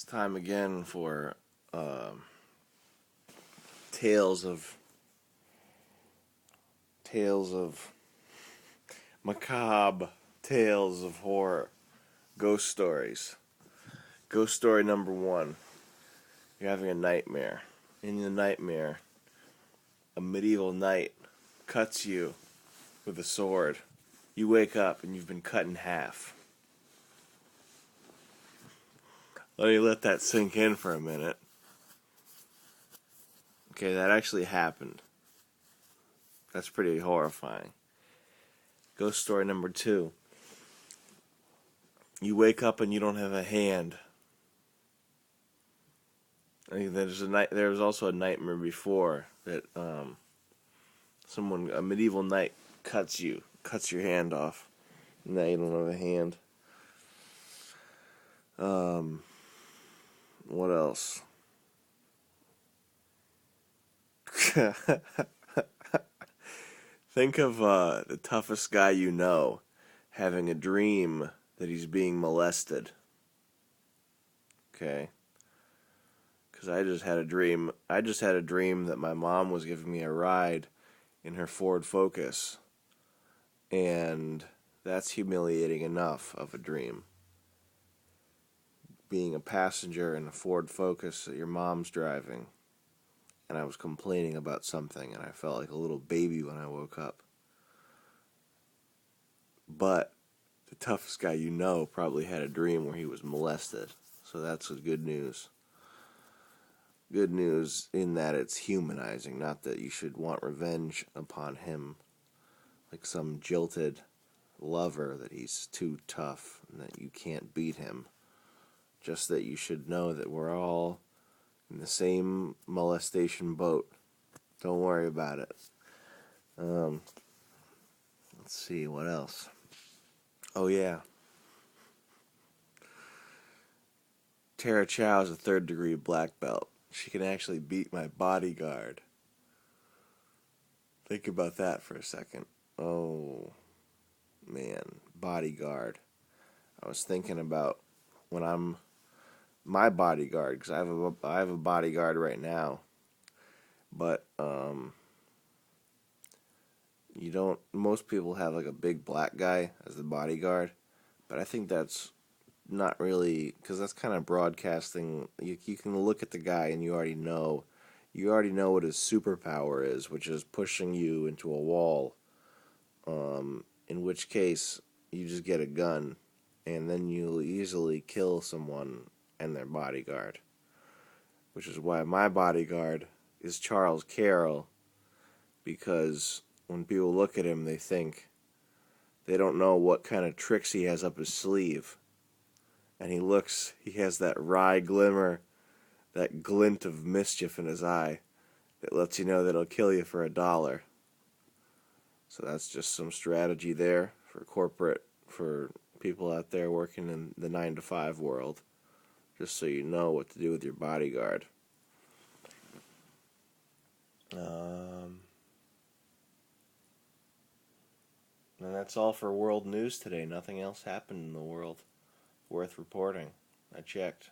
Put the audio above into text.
time again for tales of macabre tales of horror, ghost stories. Ghost story number 1. You're having a nightmare. In the nightmare, a medieval knight cuts you with a sword. You wake up and you've been cut in half. Let me let that sink in for a minute. Okay, that actually happened. That's pretty horrifying. Ghost story number 2. You wake up and you don't have a hand. I think there was also a nightmare before that a medieval knight cuts your hand off. Now you don't have a hand. What else? Think of the toughest guy you know having a dream that he's being molested. Okay? Because I just had a dream that my mom was giving me a ride in her Ford Focus. And that's humiliating enough of a dream. Being a passenger in a Ford Focus that your mom's driving. And I was complaining about something, and I felt like a little baby when I woke up. But the toughest guy you know probably had a dream where he was molested. So that's good news. Good news in that it's humanizing, not that you should want revenge upon him like some jilted lover that he's too tough and that you can't beat him. Just that you should know that we're all in the same molestation boat. Don't worry about it. Let's see, what else? Oh, yeah. Tara Chow is a 3rd-degree black belt. She can actually beat my bodyguard. Think about that for a second. Oh, man. Bodyguard. I was thinking about when I'm my bodyguard, because I have a bodyguard right now. But, most people have like a big black guy as the bodyguard. But I think that's not really, because that's kind of broadcasting. You can look at the guy and you already know what his superpower is, which is pushing you into a wall. In which case, you just get a gun, and then you'll easily kill someone and their bodyguard. Which is why my bodyguard is Charles Carroll, because when people look at him, they don't know what kind of tricks he has up his sleeve. And he has that wry glimmer, that glint of mischief in his eye that lets you know that he'll kill you for $1. So that's just some strategy there for people out there working in the 9-to-5 world, just so you know what to do with your bodyguard. And that's all for world news today. Nothing else happened in the world worth reporting. I checked.